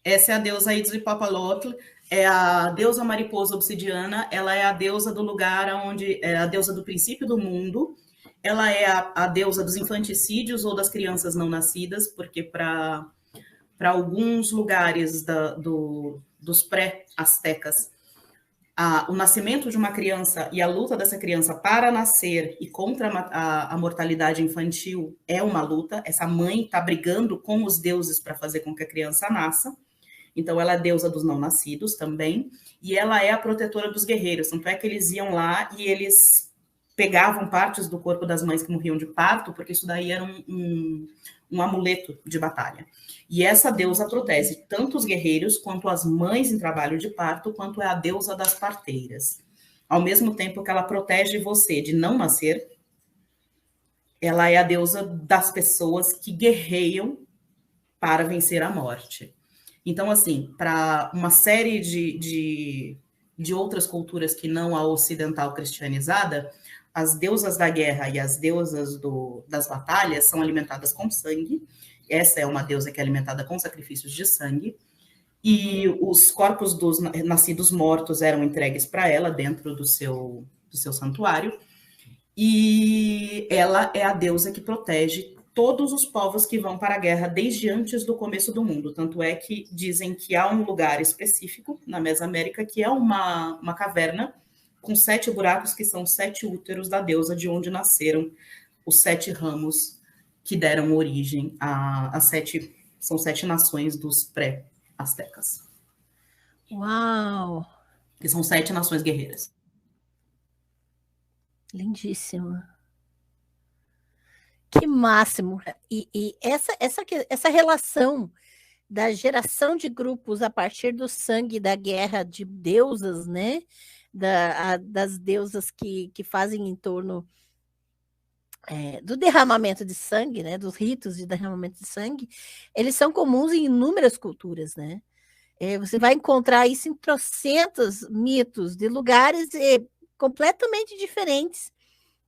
Essa é a deusa Huitzilopochtli, é a deusa mariposa obsidiana, ela é a deusa do lugar onde é a deusa do princípio do mundo, ela é a deusa dos infanticídios ou das crianças não nascidas, porque para alguns lugares dos pré-astecas, o nascimento de uma criança e a luta dessa criança para nascer e contra a mortalidade infantil é uma luta. Essa mãe está brigando com os deuses para fazer com que a criança nasça. Então, ela é deusa dos não nascidos também, e ela é a protetora dos guerreiros. Tanto é que eles iam lá e eles pegavam partes do corpo das mães que morriam de parto, porque isso daí era um amuleto de batalha. E essa deusa protege tanto os guerreiros, quanto as mães em trabalho de parto, quanto é a deusa das parteiras. Ao mesmo tempo que ela protege você de não nascer, ela é a deusa das pessoas que guerreiam para vencer a morte. Então, assim, para uma série de outras culturas que não a ocidental cristianizada, as deusas da guerra e as deusas das batalhas são alimentadas com sangue. Essa é uma deusa que é alimentada com sacrifícios de sangue. E os corpos dos nascidos mortos eram entregues para ela dentro do seu santuário. E ela é a deusa que protege todos os povos que vão para a guerra desde antes do começo do mundo. Tanto é que dizem que há um lugar específico na Mesoamérica que é uma caverna com 7 buracos, que são 7 úteros da deusa, de onde nasceram os 7 ramos que deram origem a 7, são 7 nações dos pré-astecas. Uau! Que são 7 nações guerreiras. Lindíssimo. Que máximo! E essa relação da geração de grupos a partir do sangue da guerra de deusas, né? Das deusas que fazem em torno do derramamento de sangue, né? Dos ritos de derramamento de sangue, eles são comuns em inúmeras culturas, né? Você vai encontrar isso em trocentos mitos de lugares completamente diferentes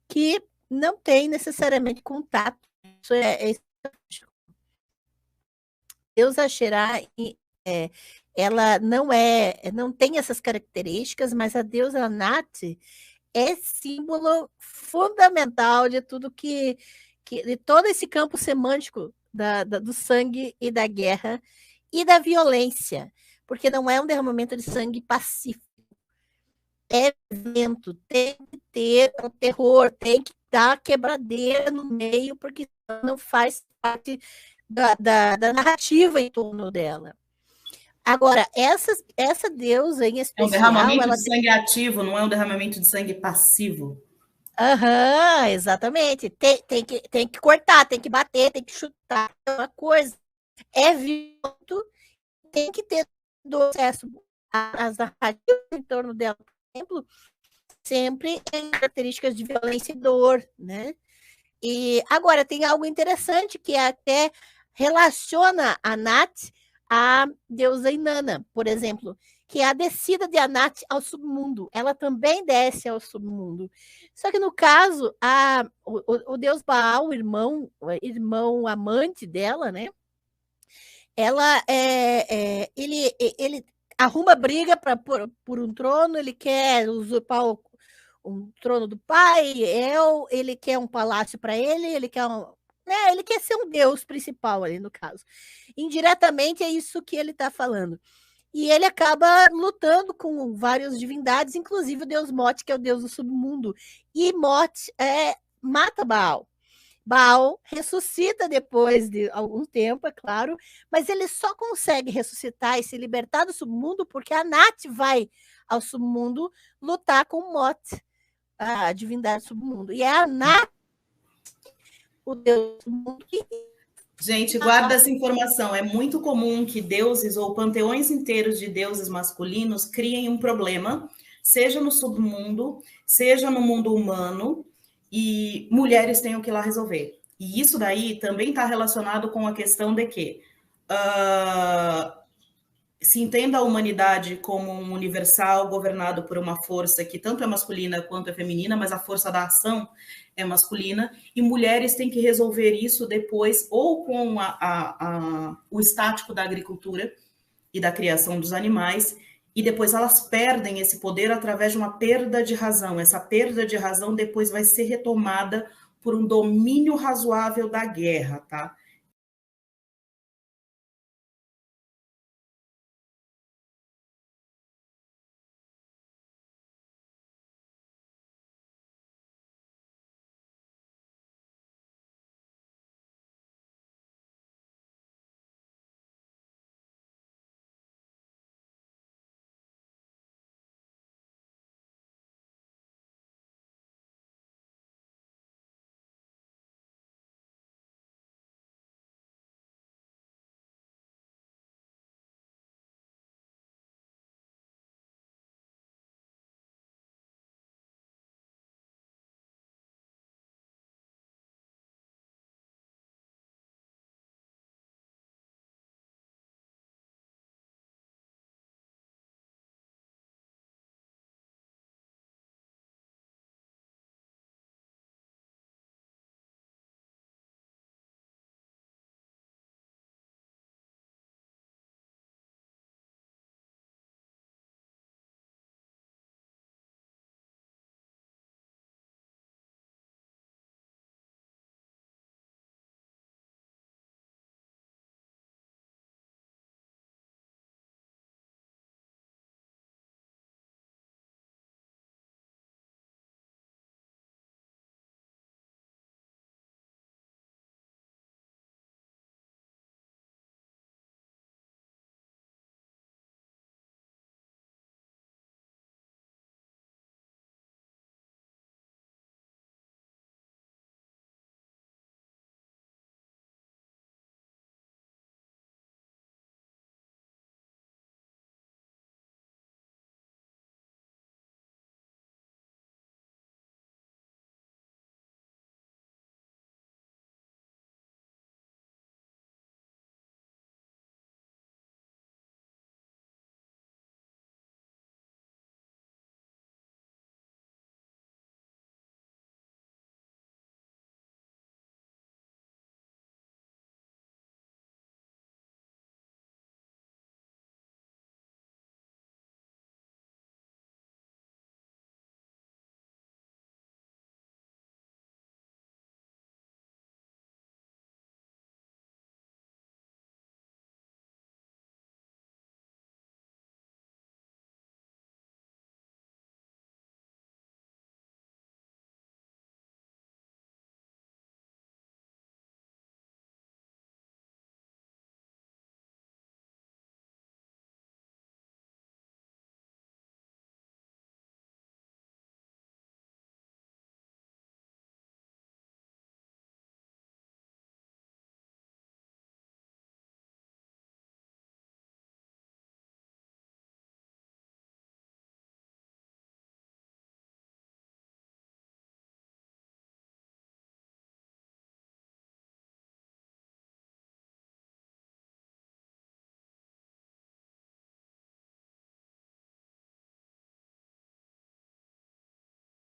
que não têm necessariamente contato. Isso é Deus Asherá, ela não tem essas características, mas a deusa Nat é símbolo fundamental de tudo de todo esse campo semântico do sangue e da guerra e da violência, porque não é um derramamento de sangue pacífico. É violento, tem que ter o terror, tem que dar quebradeira no meio, porque não faz parte da narrativa em torno dela. Agora, essa deusa em especial... É um derramamento de sangue ativo, não é um derramamento de sangue passivo. Exatamente. Tem que cortar, tem que bater, tem que chutar. É uma coisa. É violento, tem que ter do acesso às narrativas em torno dela, por exemplo, sempre em características de violência e dor, né? E agora tem algo interessante que até relaciona a Nat à deusa Inanna, por exemplo, que é a descida de Anat ao submundo. Ela também desce ao submundo. Só que no caso, o deus Baal, o irmão amante dela, né? Ele arruma briga por um trono, ele quer usurpar um trono do pai, ele quer um palácio para ele quer ele quer ser um deus principal ali, no caso. Indiretamente é isso que ele está falando. E ele acaba lutando com várias divindades, inclusive o deus Mot, que é o deus do submundo. E Mot mata Baal. Baal ressuscita depois de algum tempo, é claro, mas ele só consegue ressuscitar e se libertar do submundo porque a Nat vai ao submundo lutar com Mot, a divindade do submundo. E é a Nat, o deus do submundo, que... Gente, guarda essa informação. É muito comum que deuses ou panteões inteiros de deuses masculinos criem um problema, seja no submundo, seja no mundo humano, e mulheres tenham que ir lá resolver. E isso daí também está relacionado com a questão de que se entenda a humanidade como um universal governado por uma força que tanto é masculina quanto é feminina, mas a força da ação é masculina, e mulheres têm que resolver isso depois, ou com o estático da agricultura, e da criação dos animais, e depois elas perdem esse poder através de uma perda de razão. Essa perda de razão depois vai ser retomada por um domínio razoável da guerra, tá?